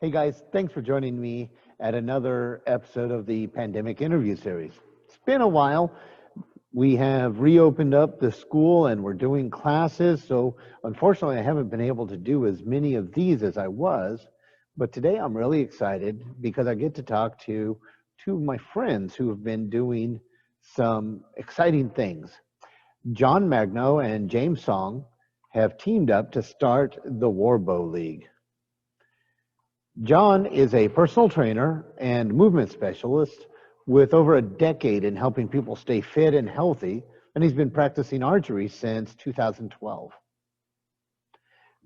Hey guys, thanks for joining me at another episode of the Pandemic Interview Series. It's been a while. We have reopened up the school and we're doing classes, so unfortunately I haven't been able to do as many of these as I was, but today I'm really excited because I get to talk to two of my friends who have been doing some exciting things. John Magno and James Song have teamed up to start the WarBow League. John is a personal trainer and movement specialist with over a decade in helping people stay fit and healthy, and he's been practicing archery since 2012.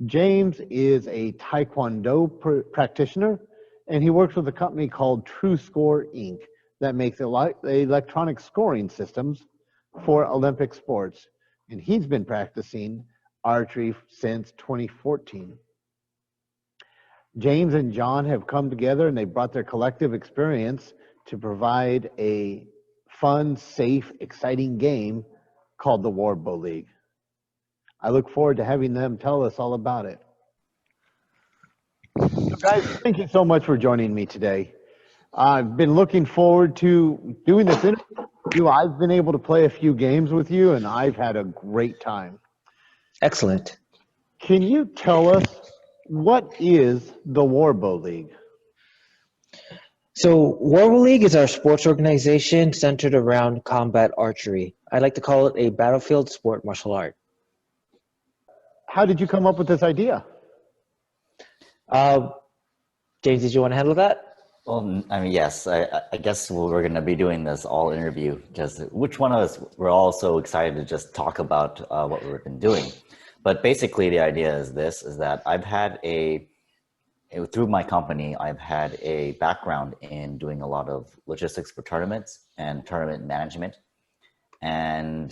James is a Taekwondo practitioner, and he works with a company called Truescore Inc. that makes electronic scoring systems for Olympic sports, and he's been practicing archery since 2014. James and John have come together and they brought their collective experience to provide a fun, safe, exciting game called the WarBow League. I look forward to having them tell us all about it. So guys, thank you so much for joining me today. I've been looking forward to doing this interview. I've been able to play a few games with you and I've had a great time. Excellent. Can you tell us what is the WarBow League? So WarBow League is our sports organization centered around combat archery. I like to call it a battlefield sport martial art. How did you come up with this idea? James, did you want to handle that? Well, I mean, yes, I guess we're going to be doing this all interview because which one of us, we're all so excited to just talk about what we've been doing. But basically the idea is this, is that I've had through my company, I've had a background in doing a lot of logistics for tournaments and tournament management. And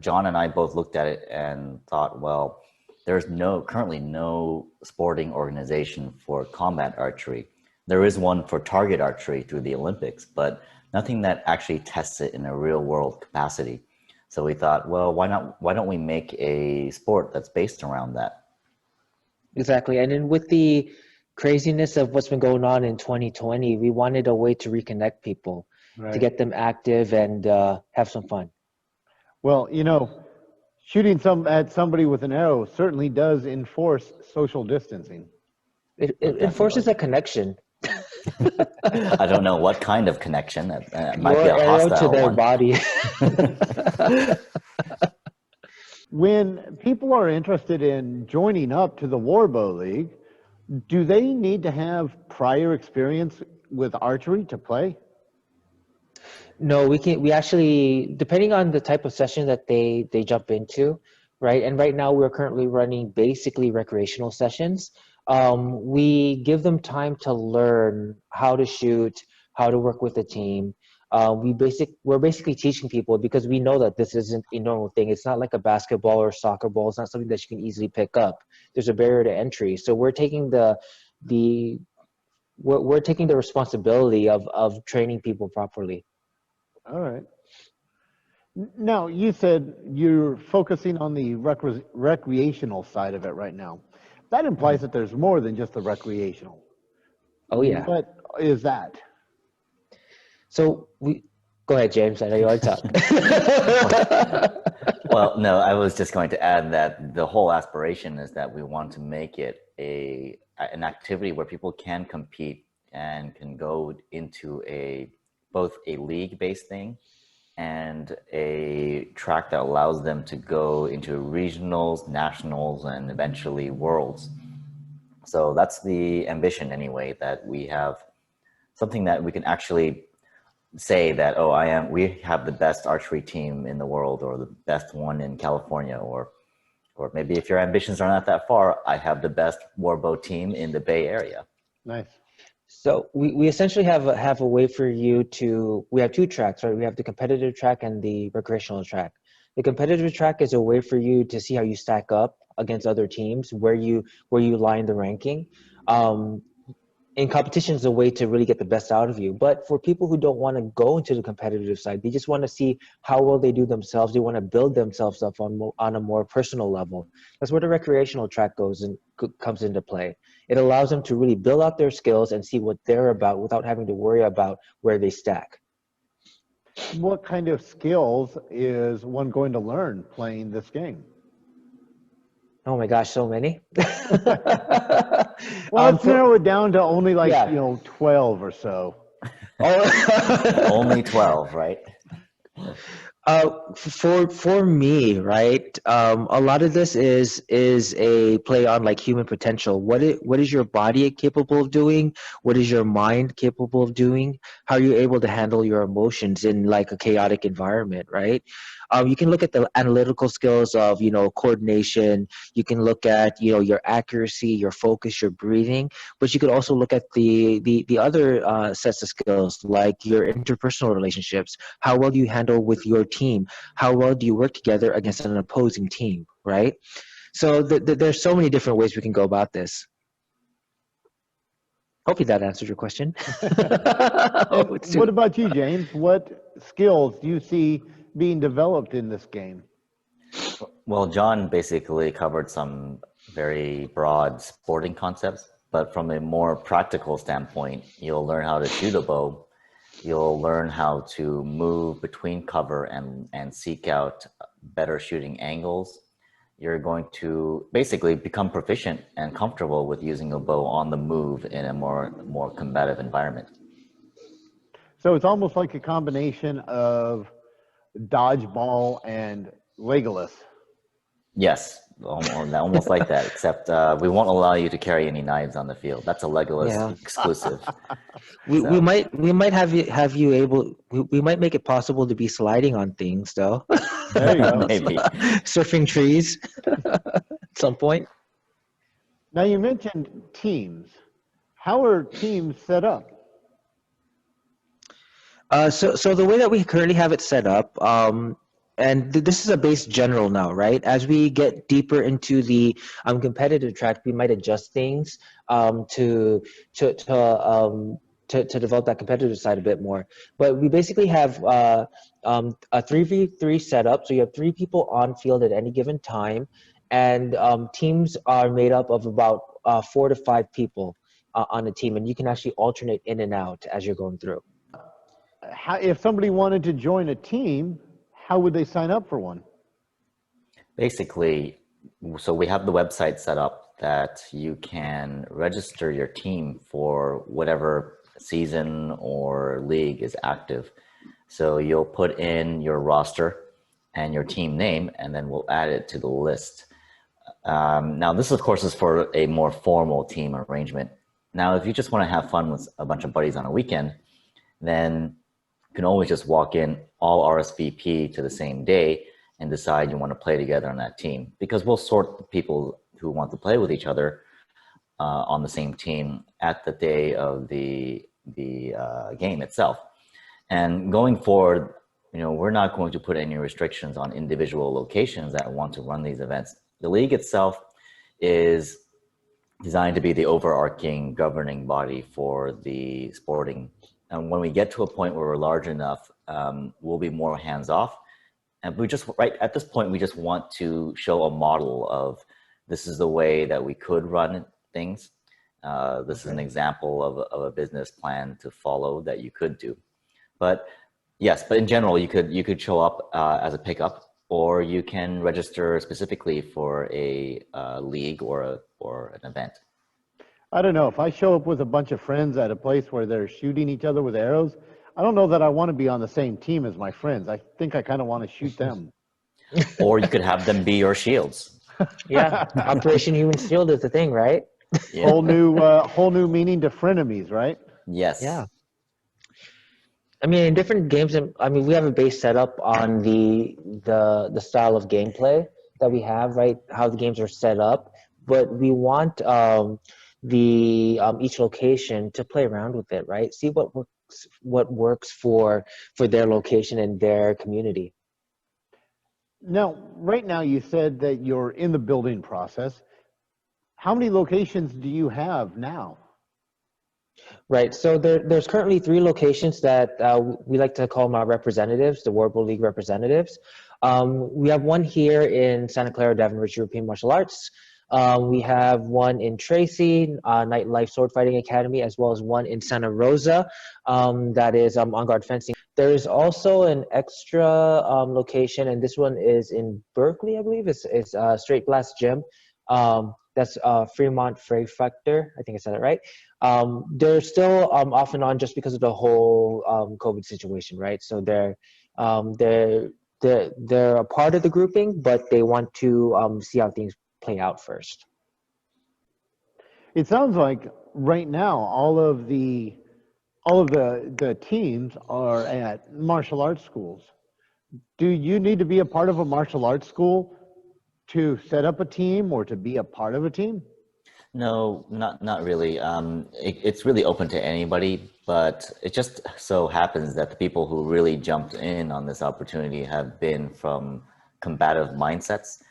John and I both looked at it and thought, well, there's currently no sporting organization for combat archery. There is one for target archery through the Olympics, but nothing that actually tests it in a real world capacity. So we thought, well, why don't we make a sport that's based around that? Exactly. And then with the craziness of what's been going on in 2020, we wanted a way to reconnect people, right, to get them active and have some fun. Well, you know, shooting at somebody with an arrow certainly does enforce social distancing. It enforces a connection. I don't know what kind of connection. It might Your be a arrow hostile to their one. body. When people are interested in joining up to the WarBow League, do they need to have prior experience with archery to play? No, we actually, depending on the type of session that they jump into, right? And right now we're currently running basically recreational sessions. We give them time to learn how to shoot, how to work with a team. We're basically teaching people because we know that this isn't a normal thing. It's not like a basketball or soccer ball. It's not something that you can easily pick up. There's a barrier to entry. So we're taking we're taking the responsibility of training people properly. All right. Now, you said you're focusing on the recreational side of it right now. That implies that there's more than just the recreational. Oh, yeah. What is that? So go ahead, James. I know you want to talk. Well, no, I was just going to add that the whole aspiration is that we want to make it an activity where people can compete and can go into both a league-based thing and a track that allows them to go into regionals, nationals, and eventually worlds. So that's the ambition anyway, that we have something that we can actually say that, oh, we have the best archery team in the world, or the best one in California, or maybe if your ambitions are not that far, I have the best WarBow team in the Bay Area. Nice. So we essentially have a way for you we have two tracks, right? We have the competitive track and the recreational track. The competitive track is a way for you to see how you stack up against other teams, where you lie in the ranking. And competition is a way to really get the best out of you. But for people who don't want to go into the competitive side, they just want to see how well they do themselves. They want to build themselves up on a more personal level. That's where the recreational track goes and comes into play. It allows them to really build out their skills and see what they're about without having to worry about where they stack. What kind of skills is one going to learn playing this game? Oh my gosh, so many. Well, let's narrow it down to only like, Yeah. 12 or so. Only 12, right? For me, right? A lot of this is a play on like human potential. What is your body capable of doing? What is your mind capable of doing? How are you able to handle your emotions in like a chaotic environment, right? You can look at the analytical skills of coordination. You can look at your accuracy, your focus, your breathing. But you could also look at the other sets of skills like your interpersonal relationships. How well do you handle with your team? How well do you work together against an opposing team, right? So there's so many different ways we can go about this. Hopefully that answers your question. And what about you, James? What skills do you see being developed in this game? Well, John basically covered some very broad sporting concepts, but from a more practical standpoint, you'll learn how to shoot a bow. You'll learn how to move between cover and seek out better shooting angles. You're going to basically become proficient and comfortable with using a bow on the move in a more combative environment. So it's almost like a combination of dodgeball and Legolas. Yes, almost like that, except we won't allow you to carry any knives on the field. That's a Legolas exclusive. We might have you able. We might make it possible to be sliding on things though. There you go. Maybe Surfing trees at some point. Now you mentioned teams. How are teams set up? So the way that we currently have it set up, and this is a base general now, right? As we get deeper into the competitive track, we might adjust things to develop that competitive side a bit more. But we basically have a 3v3 setup. So you have 3 people on field at any given time, and teams are made up of about 4 to 5 people on a team, and you can actually alternate in and out as you're going through. If somebody wanted to join a team, how would they sign up for one? basically, so we have the website set up that you can register your team for whatever season or league is active. So you'll put in your roster and your team name, and then we'll add it to the list. Now, this, of course, is for a more formal team arrangement. Now, if you just want to have fun with a bunch of buddies on a weekend, then you can always just walk in, all RSVP to the same day, and decide you want to play together on that team. Because we'll sort the people who want to play with each other on the same team at the day of the game itself. And going forward, we're not going to put any restrictions on individual locations that want to run these events. The league itself is designed to be the overarching governing body for the sporting. And when we get to a point where we're large enough, we'll be more hands-off. And we just, right at this point, we just want to show a model of this is the way that we could run things. This is an example of a business plan to follow that you could do. But yes, but in general, you could show up as a pickup, or you can register specifically for a league or an event. I don't know. If I show up with a bunch of friends at a place where they're shooting each other with arrows, I don't know that I want to be on the same team as my friends. I think I kind of want to shoot them. Or you could have them be your shields. Yeah, Operation Human Shield is the thing, right? Yeah. Whole new meaning to frenemies, right? Yes. Yeah. I mean, in different games, we have a base setup on the style of gameplay that we have, right? How the games are set up, but we want each location to play around with it, right? See what works for their location and their community. Now, right now, you said that you're in the building process. How many locations do you have now? Right. So there's currently 3 locations that we like to call them our representatives, the WarBow League representatives. We have one here in Santa Clara, Devon Ridge European Martial Arts. We have one in Tracy, Nightlife Sword Fighting Academy, as well as one in Santa Rosa, that is On Guard Fencing. There is also an extra location, and this one is in Berkeley, I believe. It's Straight Blast Gym. That's Fremont Freight Factor. I think I said it right. They're still off and on just because of the whole COVID situation, right? So they're a part of the grouping, but they want to see how things play out first. It sounds like right now all of the teams are at martial arts schools. Do you need to be a part of a martial arts school to set up a team or to be a part of a team? No, not really. It's really open to anybody, but it just so happens that the people who really jumped in on this opportunity have been from combative mindsets,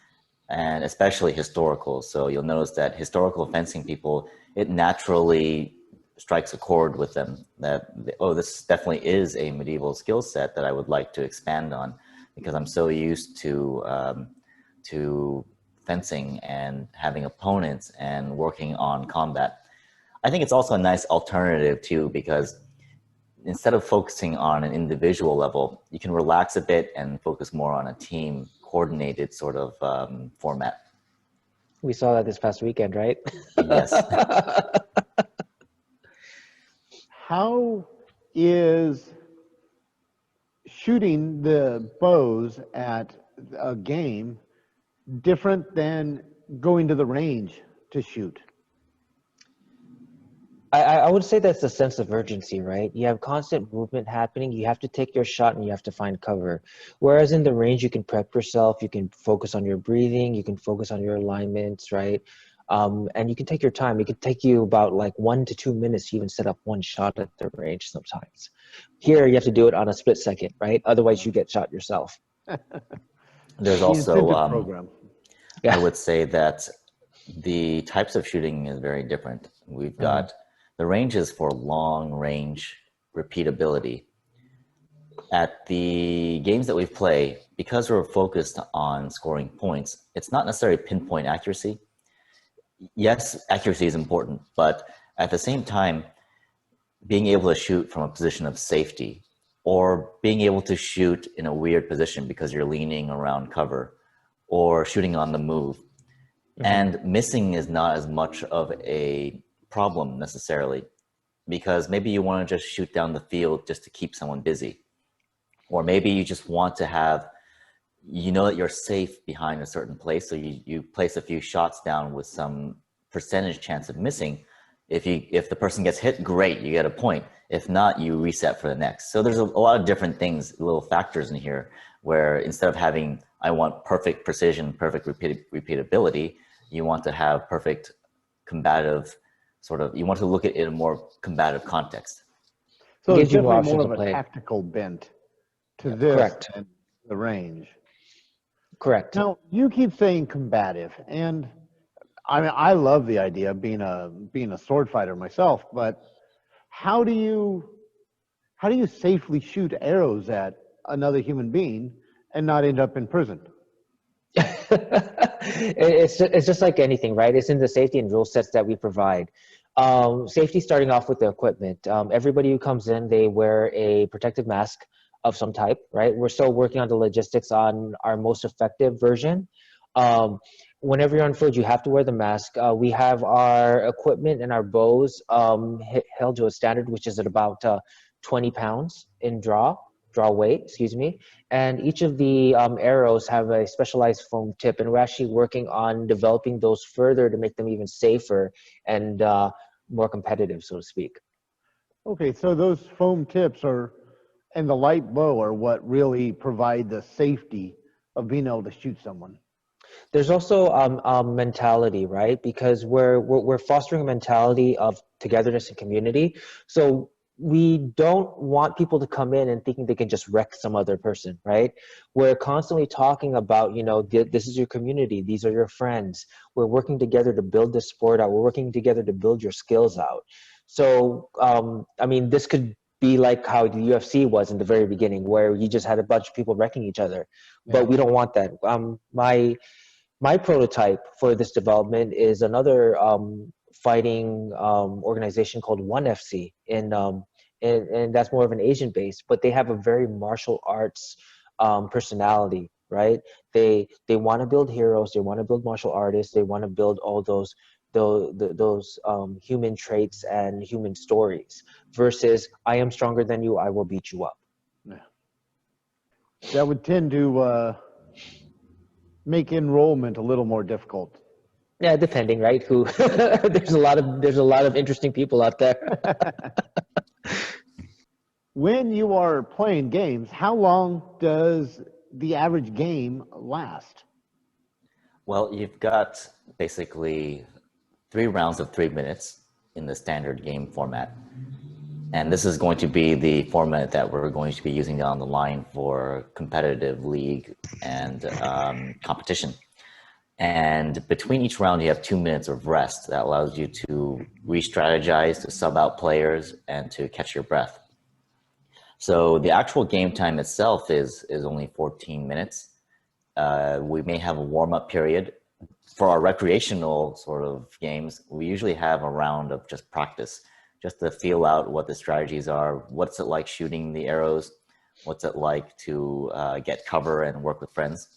and especially historical. So you'll notice that historical fencing people, it naturally strikes a chord with them that, oh, this definitely is a medieval skill set that I would like to expand on, because I'm so used to fencing and having opponents and working on combat. I think it's also a nice alternative too, because instead of focusing on an individual level, you can relax a bit and focus more on a team coordinated sort of format. We saw that this past weekend, right? Yes. How is shooting the bows at a game different than going to the range to shoot? I would say that's a sense of urgency, right? You have constant movement happening. You have to take your shot and you have to find cover. Whereas in the range, you can prep yourself. You can focus on your breathing. You can focus on your alignments, right? And you can take your time. It could take you about like 1 to 2 minutes to even set up one shot at the range sometimes. Here, you have to do it on a split second, right? Otherwise, you get shot yourself. There's The also, incentive program. I would say that the types of shooting is very different. We've got the ranges for long range repeatability. At the games that we play, because we're focused on scoring points, it's not necessarily pinpoint accuracy. Yes, accuracy is important, but at the same time, being able to shoot from a position of safety, or being able to shoot in a weird position because you're leaning around cover, or shooting on the move. And missing is not as much of a problem necessarily, because maybe you want to just shoot down the field just to keep someone busy. Or maybe you just want to have, you know that you're safe behind a certain place, so you place a few shots down with some percentage chance of missing. If the person gets hit, great, you get a point. If not, you reset for the next. So there's a lot of different things, little factors in here, where instead of having, I want perfect precision, perfect repeatability, you want to have perfect combative sort of, you want to look at it in a more combative context. So it's gives you more definitely more options of to a play. tactical bent to this Correct. than the range. Correct. Now, you keep saying combative, and I mean, I love the idea of being a sword fighter myself, but how do you safely shoot arrows at another human being and not end up in prison? It's just like anything, right? It's in the safety and rule sets that we provide. Safety starting off with the equipment. Everybody who comes in, they wear a protective mask of some type, right? We're still working on the logistics on our most effective version. Whenever you're on field, you have to wear the mask. We have our equipment and our bows held to a standard, which is at about 20 pounds in draw weight, excuse me. And each of the arrows have a specialized foam tip, and we're actually working on developing those further to make them even safer and more competitive, so to speak. Okay, so those foam tips and the light bow are what really provide the safety of being able to shoot someone. There's also mentality, right? Because we're fostering a mentality of togetherness and community. So we don't want people to come in and thinking they can just wreck some other person, right? We're constantly talking about, you know, this is your community. These are your friends. We're working together to build this sport out. We're working together to build your skills out. So, I mean, this could be like how the UFC was in the very beginning, where you just had a bunch of people wrecking each other. But we don't want that. My prototype for this development is another fighting organization called ONE FC, and that's more of an Asian base, but they have a very martial arts personality, right? They want to build heroes, they want to build martial artists, they want to build all those human traits and human stories. Versus, I am stronger than you, I will beat you up. Yeah. That would tend to make enrollment a little more difficult. Yeah, depending, right? Who there's a lot of interesting people out there. When you are playing games, how long does the average game last? Well, you've got basically 3 rounds of 3 minutes in the standard game format. And this is going to be the format that we're going to be using down the line for competitive league and competition. And between each round, you have 2 minutes of rest that allows you to re-strategize, to sub out players, and to catch your breath. So the actual game time itself is only 14 minutes. We may have a warm-up period. For our recreational sort of games, we usually have a round of just practice, just to feel out what the strategies are. What's it like shooting the arrows? What's it like to get cover and work with friends?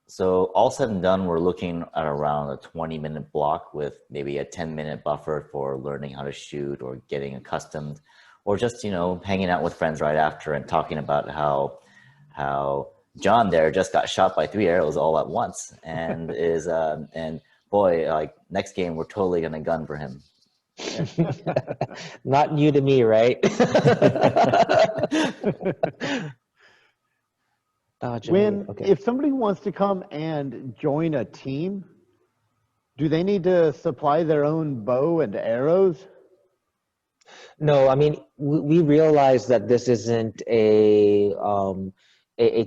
So all said and done, we're looking at around a 20-minute block with maybe a 10-minute buffer for learning how to shoot or getting accustomed, or just, you know, hanging out with friends right after and talking about how John there just got shot by 3 arrows all at once and is and boy, like next game we're totally gonna gun for him. Not new to me, right? If somebody wants to come and join a team, do they need to supply their own bow and arrows? No, I mean, we realize that this isn't a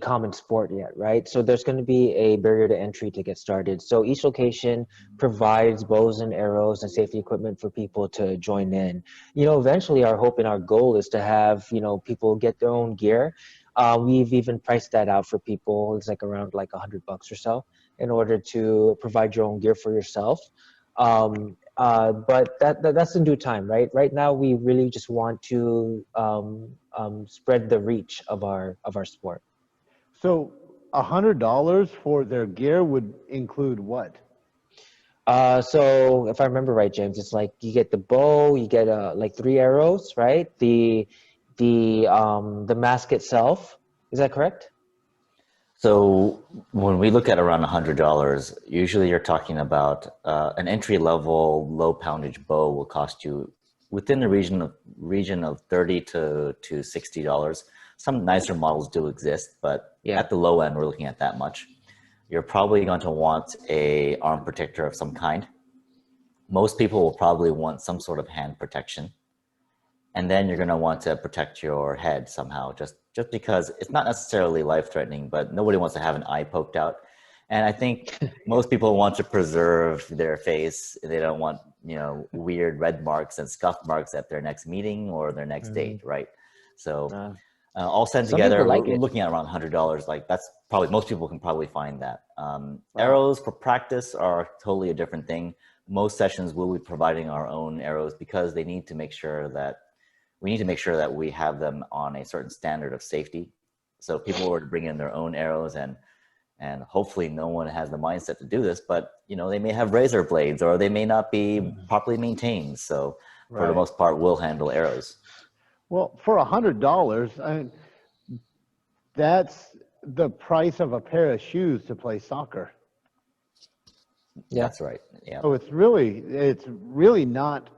common sport yet, right? So there's going to be a barrier to entry to get started. So each location provides bows and arrows and safety equipment for people to join in. You know, eventually our hope and our goal is to have, you know, people get their own gear. We've even priced that out for people. It's like around like $100 or so in order to provide your own gear for yourself. But that's in due time, right? Right now, we really just want to spread the reach of our sport. So $100 for their gear would include what? So if I remember right, James, it's like you get the bow, you get like 3 arrows, right? The mask itself, is that correct? So when we look at around $100, usually you're talking about an entry-level low poundage bow will cost you within the region of $30 to $60. Some nicer models do exist, but at the low end, we're looking at that much. You're probably going to want a arm protector of some kind. Most people will probably want some sort of hand protection. And then you're going to want to protect your head somehow, just because it's not necessarily life-threatening, but nobody wants to have an eye poked out. And I think most people want to preserve their face. They don't want, you know, weird red marks and scuff marks at their next meeting or their next date, right? So all said together, we're looking at around $100. Like that's probably, most people can probably find that. Arrows for practice are totally a different thing. Most sessions will be providing our own arrows because they need to make sure that we have them on a certain standard of safety. So people were to bring in their own arrows and hopefully no one has the mindset to do this, but you know, they may have razor blades or they may not be properly maintained. So for the most part, we'll handle arrows. Well, for $100, that's the price of a pair of shoes to play soccer. Yeah, that's right. Yeah. So it's really not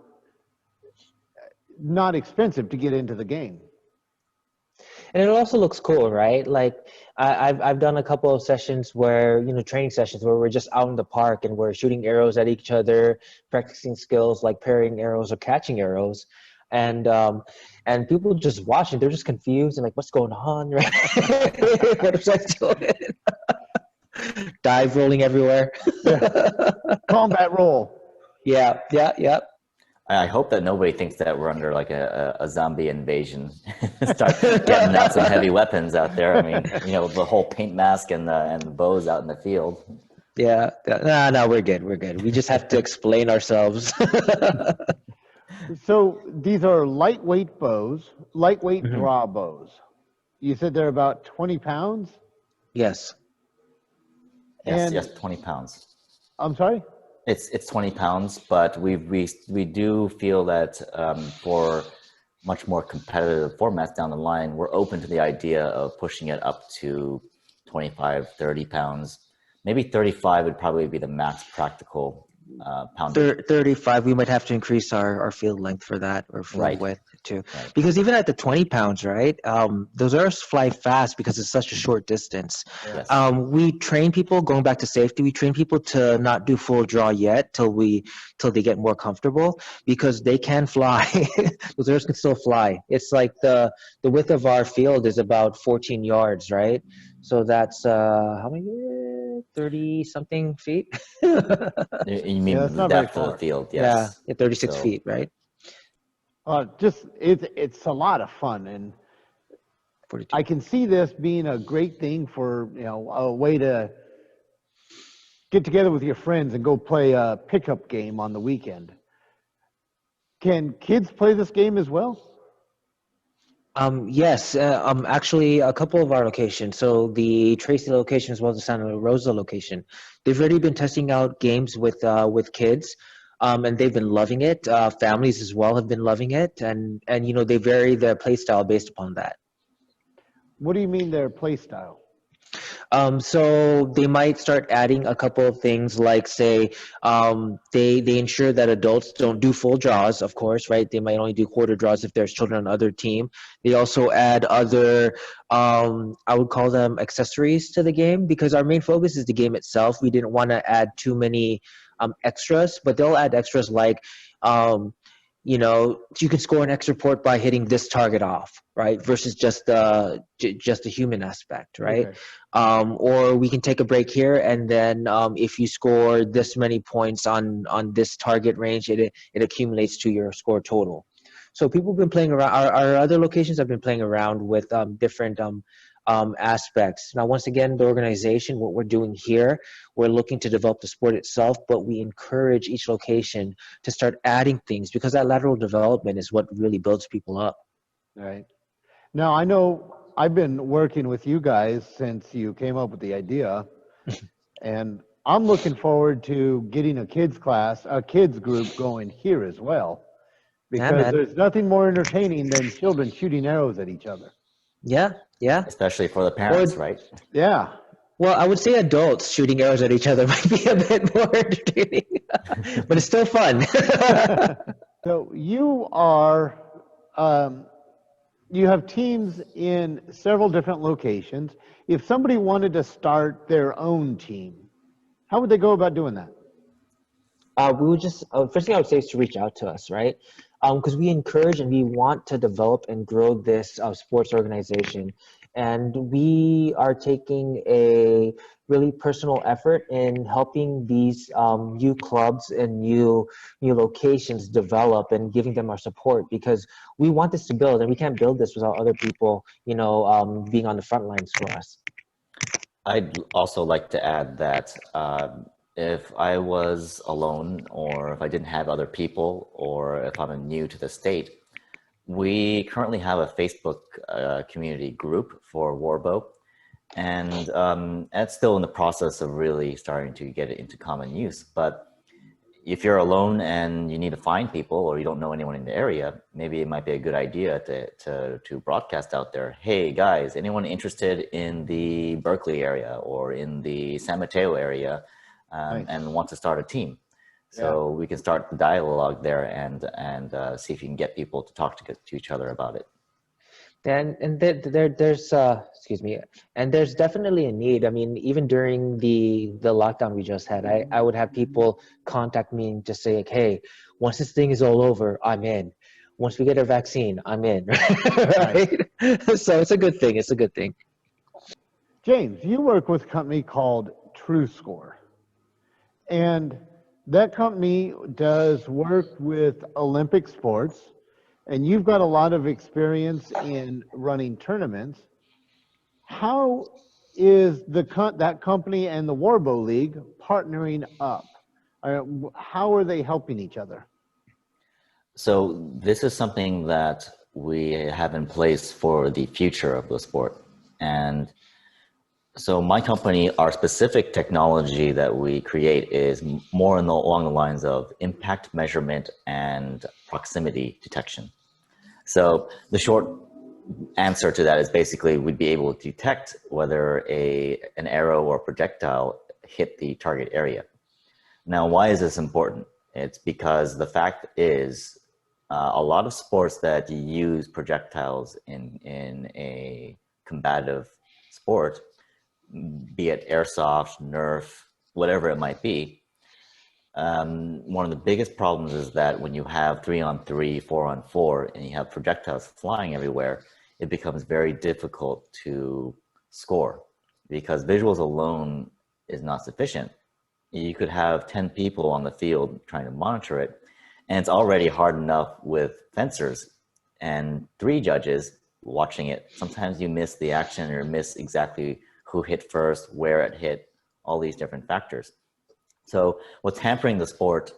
expensive to get into the game. And it also looks cool, right? Like I've done a couple of sessions where, you know, training sessions where we're just out in the park and we're shooting arrows at each other, practicing skills like parrying arrows or catching arrows. And people just watching, they're just confused and like, what's going on, right? What was I doing? Dive rolling everywhere. Combat roll. Yeah. I hope that nobody thinks that we're under like a zombie invasion. Start getting out some heavy weapons out there. I mean, the whole paint mask and the bows out in the field. Yeah. No, we're good. We're good. We just have to explain ourselves. So these are lightweight bows, lightweight Mhm. draw bows. You said they're about 20 pounds? Yes. Yes, And yes, 20 pounds. I'm sorry? It's 20 pounds, but we do feel that for much more competitive formats down the line, we're open to the idea of pushing it up to 25, 30 pounds. Maybe 35 would probably be the max practical poundage. 35, we might have to increase our field length for that, or field Right, width too. right. Because even at the 20 pounds, right, those arrows fly fast because it's such a short distance. Yes. We train people, going back to safety, we train people to not do full draw yet till they get more comfortable, because they can fly. Those arrows can still fly. It's like the width of our field is about 14 yards, right? So that's how many? 30 something feet. You mean that's the not very depth of the far. field? Yeah, Yes. 36 So, feet, right? It's a lot of fun, and 42. I can see this being a great thing for a way to get together with your friends and go play a pickup game on the weekend. Can kids play this game as well? Yes, actually, a couple of our locations. So the Tracy location as well as the Santa Rosa location, they've already been testing out games with kids, and they've been loving it. Families as well have been loving it, and they vary their play style based upon that. What do you mean their play style? So they might start adding a couple of things, like say they ensure that adults don't do full draws, of course, right? They might only do quarter draws if there's children on the other team. They also add other, I would call them accessories to the game, because our main focus is the game itself. We didn't want to add too many extras, but they'll add extras like you can score an extra point by hitting this target off, right? Versus just the human aspect, right? Okay. Or we can take a break here, and then if you score this many points on this target range, it accumulates to your score total. So people have been playing around. Our other locations have been playing around with different aspects. Now, once again, the organization, what we're doing here, we're looking to develop the sport itself, but we encourage each location to start adding things, because that lateral development is what really builds people up. Right. Now, I know I've been working with you guys since you came up with the idea, and I'm looking forward to getting a kids group going here as well, Yeah, because man. there's nothing more entertaining than children shooting arrows at each other. Yeah, yeah. especially for the parents, Or- right? Yeah. Well, I would say adults shooting arrows at each other might be a bit more entertaining, but it's still fun. So you have teams in several different locations. If somebody wanted to start their own team, how would they go about doing that? We would just first thing I would say is to reach out to us, right? Because we encourage and we want to develop and grow this sports organization, and we are taking a really personal effort in helping these new clubs and new locations develop, and giving them our support, because we want this to build, and we can't build this without other people, being on the front lines for us. I'd also like to add that if I was alone, or if I didn't have other people, or if I'm new to the state, we currently have a Facebook community group for WarBow, and it's still in the process of really starting to get it into common use. But if you're alone and you need to find people, or you don't know anyone in the area, maybe it might be a good idea to broadcast out there, hey guys, anyone interested in the Berkeley area or in the San Mateo area Nice. and want to start a team? So we can start the dialogue there and see if you can get people to talk to each other about it. And there's excuse me, and there's definitely a need. I mean, even during the lockdown we just had, I would have people contact me and just say, like, hey, once this thing is all over, I'm in. Once we get a vaccine, I'm in. Right? So it's a good thing. It's a good thing. James, you work with a company called Truescore, and that company does work with Olympic sports, and you've got a lot of experience in running tournaments. How is that company and the WarBow League partnering up? How are they helping each other? So this is something that we have in place for the future of the sport. And so my company, our specific technology that we create is more along the lines of impact measurement and proximity detection. So the short answer to that is basically we'd be able to detect whether an arrow or projectile hit the target area. Now, why is this important? It's because the fact is a lot of sports that use projectiles in a combative sport, be it airsoft, Nerf, whatever it might be, one of the biggest problems is that when you have 3-on-3, 4-on-4, and you have projectiles flying everywhere, it becomes very difficult to score because visuals alone is not sufficient. You could have 10 people on the field trying to monitor it, and it's already hard enough with fencers and 3 judges watching it. Sometimes you miss the action or miss exactly who hit first, where it hit, all these different factors. So what's hampering the sport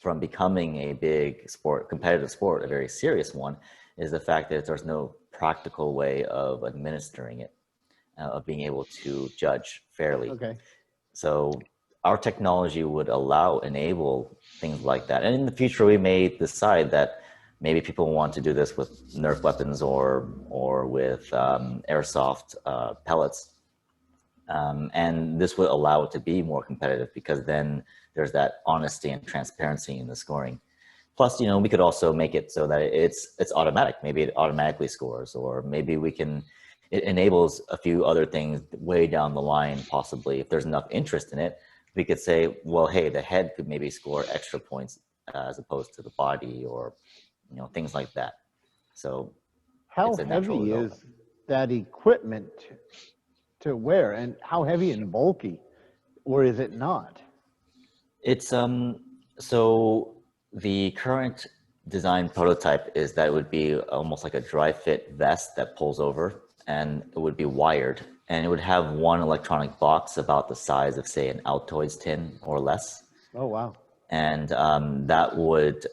from becoming a big sport, competitive sport, a very serious one, is the fact that there's no practical way of administering it, of being able to judge fairly. Okay. So our technology would enable things like that. And in the future, we may decide that maybe people want to do this with Nerf weapons or with airsoft pellets. And this would allow it to be more competitive because then there's that honesty and transparency in the scoring. Plus, we could also make it so that it's automatic. Maybe it automatically scores, or maybe it enables a few other things way down the line, possibly. If there's enough interest in it, we could say, well, hey, the head could maybe score extra points as opposed to the body, or things like that. So how it's a natural heavy development. is that equipment to wear, and how heavy and bulky, or is it not? It's so the current design prototype is that it would be almost like a dry fit vest that pulls over, and it would be wired, and it would have one electronic box about the size of, say, an Altoids tin or less. Oh, wow. And that would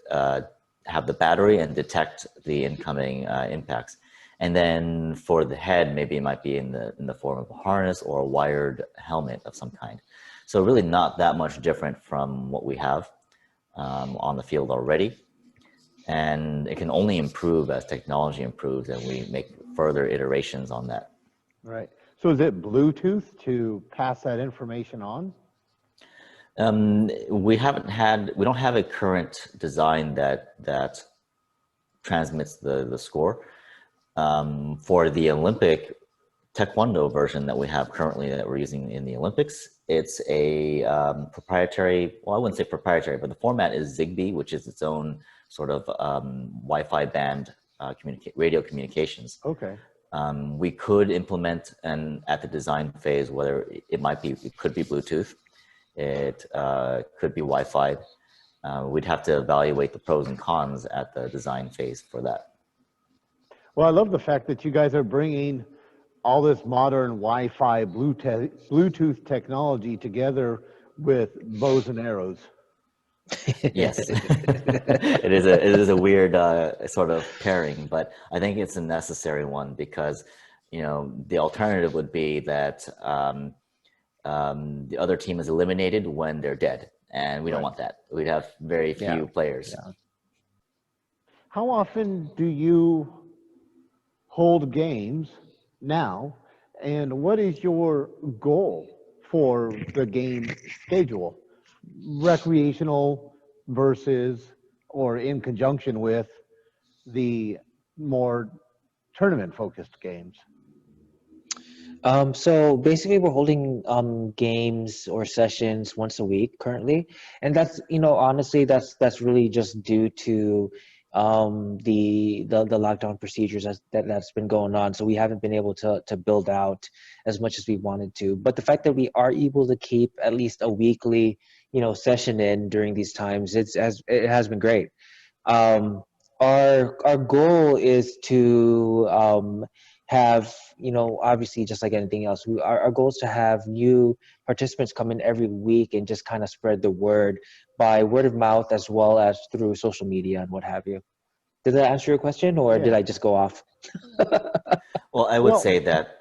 have the battery and detect the incoming impacts. And then for the head, maybe it might be in the form of a harness or a wired helmet of some kind. So really not that much different from what we have on the field already. And it can only improve as technology improves and we make further iterations on that. Right. So is it Bluetooth to pass that information on? We don't have a current design that transmits the score. For the Olympic Taekwondo version that we have currently that we're using in the Olympics, it's a proprietary, well, I wouldn't say proprietary, but the format is Zigbee, which is its own sort of Wi-Fi band radio communications. Okay. We could implement, and at the design phase, whether it could be Bluetooth, it could be Wi-Fi. We'd have to evaluate the pros and cons at the design phase for that. Well, I love the fact that you guys are bringing all this modern Wi-Fi, Bluetooth technology together with bows and arrows. Yes, it is a weird sort of pairing, but I think it's a necessary one because, the alternative would be that the other team is eliminated when they're dead, and we don't want that. We'd have very few players. Yeah. How often do you hold games now, and what is your goal for the game schedule? Recreational versus or in conjunction with the more tournament-focused games? So basically we're holding games or sessions once a week currently, and that's honestly that's really just due to the lockdown procedures that's been going on. So we haven't been able to build out as much as we wanted to. But the fact that we are able to keep at least a weekly session in during these times, it has been great. Um, our goal is to have, obviously just like anything else, our goal is to have new participants come in every week and just kind of spread the word by word of mouth as well as through social media and what have you. Did that answer your question, or did Yeah. I just go off? Well, I would say that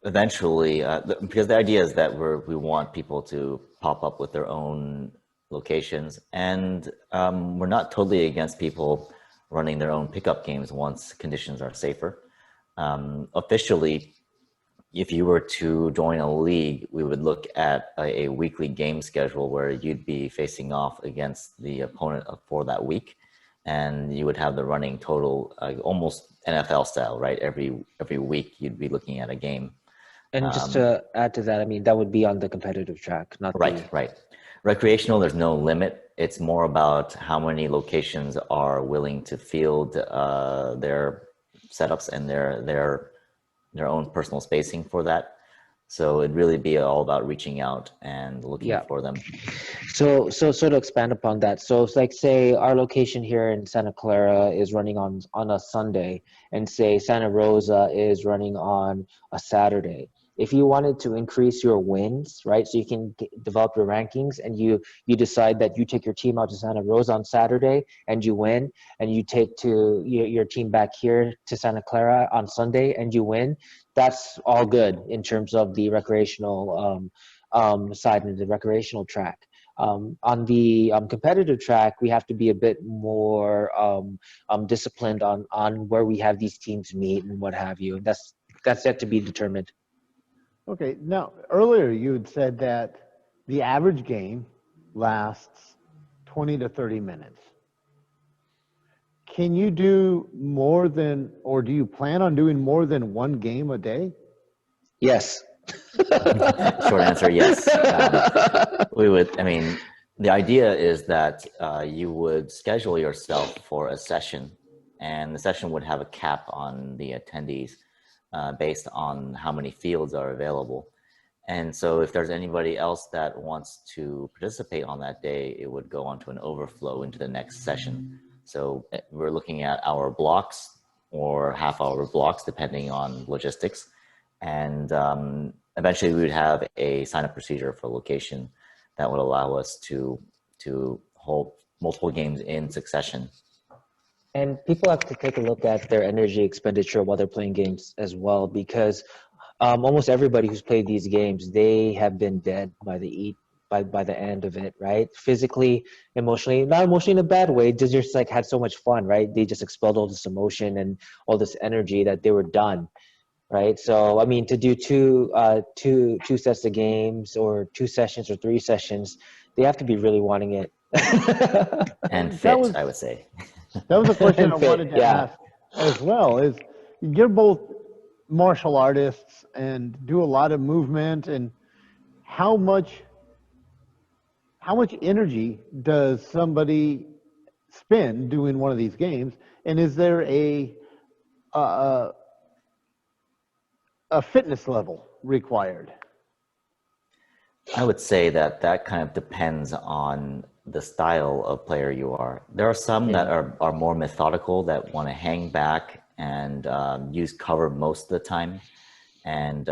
eventually, because the idea is that we want people to pop up with their own locations, and we're not totally against people running their own pickup games once conditions are safer. Officially, if you were to join a league, we would look at a weekly game schedule where you'd be facing off against the opponent for that week, and you would have the running total, almost NFL style, right? Every week you'd be looking at a game. And just to add to that, I mean, that would be on the competitive track, not Right, right. Recreational, there's no limit. It's more about how many locations are willing to field their setups and their own personal spacing for that. So it'd really be all about reaching out and looking for them. So to expand upon that, so it's like, say our location here in Santa Clara is running on a Sunday, and say Santa Rosa is running on a Saturday. If you wanted to increase your wins, right, so you can develop your rankings, and you decide that you take your team out to Santa Rosa on Saturday and you win, and you take your team back here to Santa Clara on Sunday and you win, that's all good in terms of the recreational side and the recreational track. On the competitive track, we have to be a bit more disciplined on where we have these teams meet and what have you. And that's yet to be determined. Okay. Now, earlier you had said that the average game lasts 20 to 30 minutes. Can you do more than, or do you plan on doing more than one game a day? Yes. Short answer, yes. The idea is that you would schedule yourself for a session, and the session would have a cap on the attendees based on how many fields are available. And so if there's anybody else that wants to participate on that day, it would go on to an overflow into the next session. So we're looking at hour blocks or half-hour blocks, depending on logistics. And eventually we would have a sign-up procedure for location that would allow us to hold multiple games in succession. And people have to take a look at their energy expenditure while they're playing games as well, because almost everybody who's played these games, they have been dead by the end of it, right? Physically, emotionally, not emotionally in a bad way, they just like had so much fun, right? They just expelled all this emotion and all this energy that they were done, right? So I mean, to do two sets of games or 2 sessions or 3 sessions, they have to be really wanting it. And fit, I would say. That was a question I wanted to ask as well, is you're both martial artists and do a lot of movement, and how much energy does somebody spend doing one of these games, and is there a fitness level required? I would say that kind of depends on the style of player you are. There are some that are more methodical, that want to hang back and use cover most of the time, and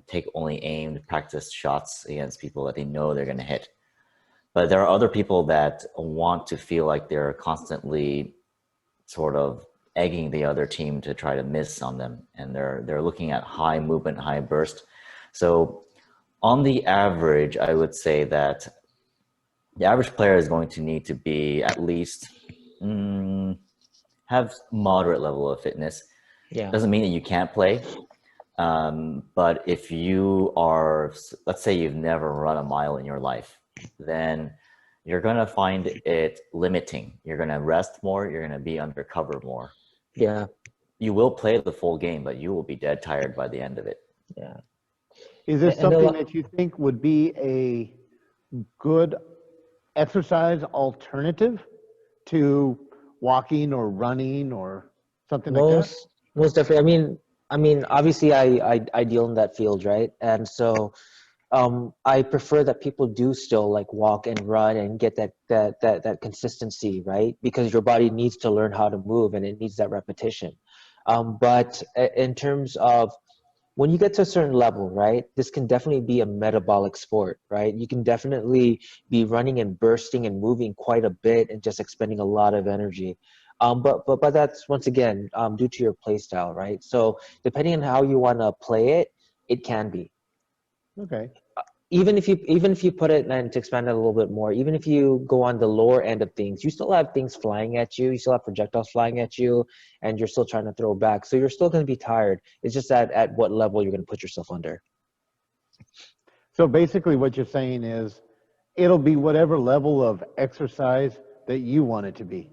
take only aimed practice shots against people that they know they're going to hit. But there are other people that want to feel like they're constantly sort of egging the other team to try to miss on them, and they're looking at high movement, high burst. So on the average, I would say that the average player is going to need to be at least have moderate level of fitness. Yeah. Doesn't mean that you can't play. But if you are, let's say you've never run a mile in your life, then you're going to find it limiting. You're going to rest more. You're going to be under cover more. Yeah. You will play the full game, but you will be dead tired by the end of it. Yeah. Is this something that you think would be a good exercise alternative to walking or running or something like that? Most definitely. I mean, obviously I deal in that field, right? And so I prefer that people do still like walk and run and get that consistency, right? Because your body needs to learn how to move and it needs that repetition. But in terms of when you get to a certain level, right, this can definitely be a metabolic sport, right? You can definitely be running and bursting and moving quite a bit and just expending a lot of energy. But that's once again due to your play style, right? So depending on how you want to play it, it can be. Okay. Even if you put it, and to expand it a little bit more, even if you go on the lower end of things, you still have things flying at you, you still have projectiles flying at you, and you're still trying to throw back, so you're still going to be tired. It's just at what level you're going to put yourself under. So basically what you're saying is it'll be whatever level of exercise that you want it to be.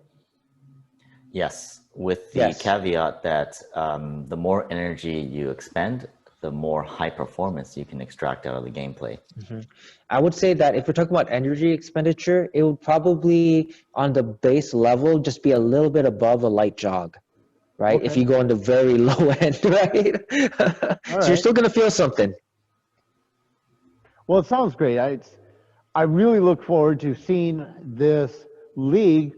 Yes, with the Yes. caveat that the more energy you expend, the more high performance you can extract out of the gameplay. I would say that if we're talking about energy expenditure, it would probably on the base level just be a little bit above a light jog, right? If Okay. you go on the very low end, right? All So you're right. still going to feel something. Well, it sounds great. I really look forward to seeing this league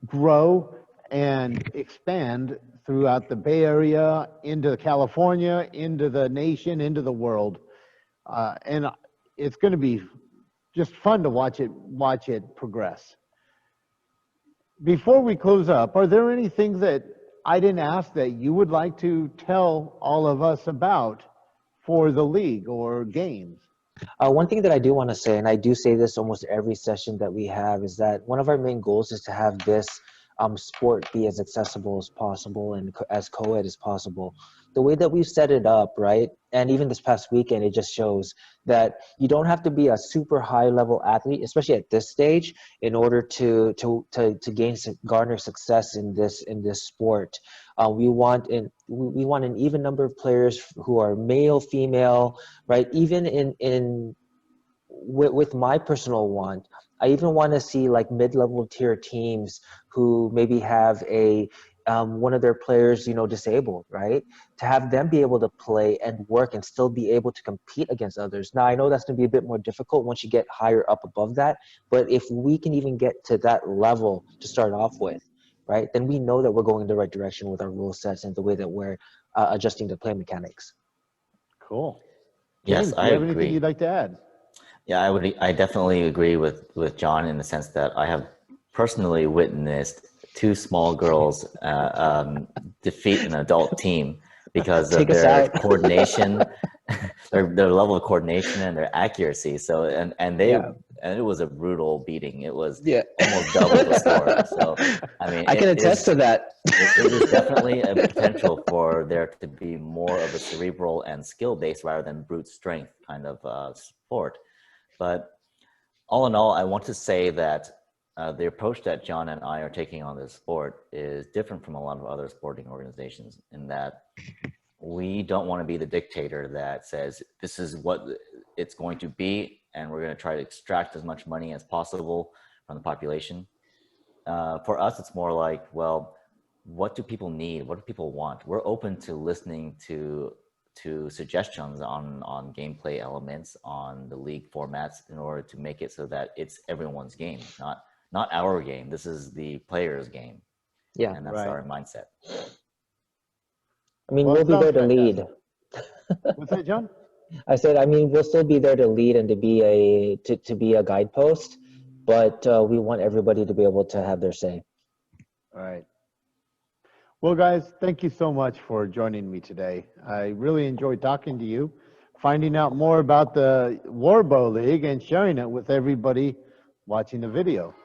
grow and expand throughout the Bay Area, into California, into the nation, into the world. And it's going to be just fun to watch it progress. Before we close up, are there any things that I didn't ask that you would like to tell all of us about for the league or games? One thing that I do want to say, and I do say this almost every session that we have, is that one of our main goals is to have this sport be as accessible as possible and as co-ed as possible. The way that we've set it up, right, and even this past weekend, it just shows that you don't have to be a super high level athlete, especially at this stage, in order to garner success in this sport. We want an even number of players who are male, female, right? Even with my personal want, I even want to see like mid-level tier teams who maybe have a one of their players, disabled, right? To have them be able to play and work and still be able to compete against others. Now, I know that's going to be a bit more difficult once you get higher up above that, but if we can even get to that level to start off with, right, then we know that we're going in the right direction with our rule sets and the way that we're adjusting the play mechanics. Cool. Yes, James, do I you have anything agree. you'd like to add? Yeah, I definitely agree with John in the sense that I have personally witnessed two small girls defeat an adult team because of Take us their out. coordination, their level of coordination and their accuracy. So Yeah. and it was a brutal beating. It was Yeah. almost double the score. So I mean, I can attest to that. it is definitely a potential for there to be more of a cerebral and skill based rather than brute strength kind of sport. But all in all, I want to say that the approach that John and I are taking on this sport is different from a lot of other sporting organizations in that we don't want to be the dictator that says this is what it's going to be and we're going to try to extract as much money as possible from the population. For us, it's more like, well, what do people need? What do people want? We're open to listening to suggestions on gameplay elements, on the league formats, in order to make it so that it's everyone's game, not our game. This is the player's game. Yeah. And that's Right. our mindset. I mean, Well, we'll it be there sounds to lead. fantastic. What's that, John? I said, I mean, we'll still be there to lead and to be a guidepost, but we want everybody to be able to have their say. All right. Well, guys, thank you so much for joining me today. I really enjoyed talking to you, finding out more about the WarBow League and sharing it with everybody watching the video.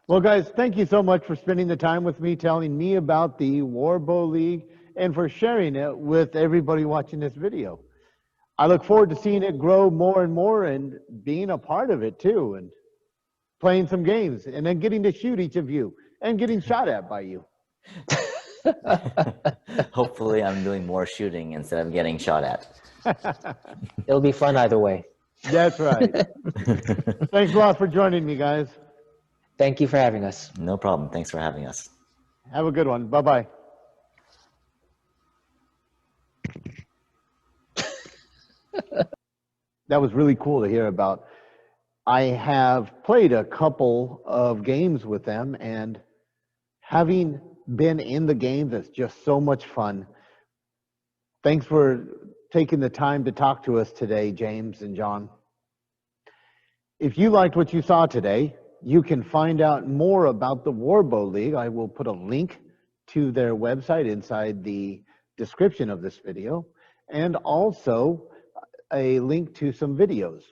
Well, guys, thank you so much for spending the time with me, telling me about the WarBow League, and for sharing it with everybody watching this video. I look forward to seeing it grow more and more and being a part of it too, and playing some games and then getting to shoot each of you and getting shot at by you. Hopefully I'm doing more shooting instead of getting shot at. It'll be fun either way. That's right. Thanks a lot for joining me, guys. Thank you for having us. No problem. Thanks for having us. Have a good one. Bye-bye. That was really cool to hear about. I have played a couple of games with them, and having been in the games, it's just so much fun. Thanks for taking the time to talk to us today, James and John. If you liked what you saw today, you can find out more about the WarBow League. I will put a link to their website inside the description of this video, and also a link to some videos.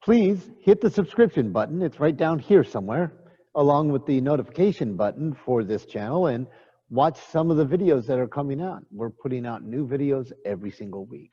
Please hit the subscription button. It's right down here somewhere, along with the notification button for this channel, and watch some of the videos that are coming out. We're putting out new videos every single week.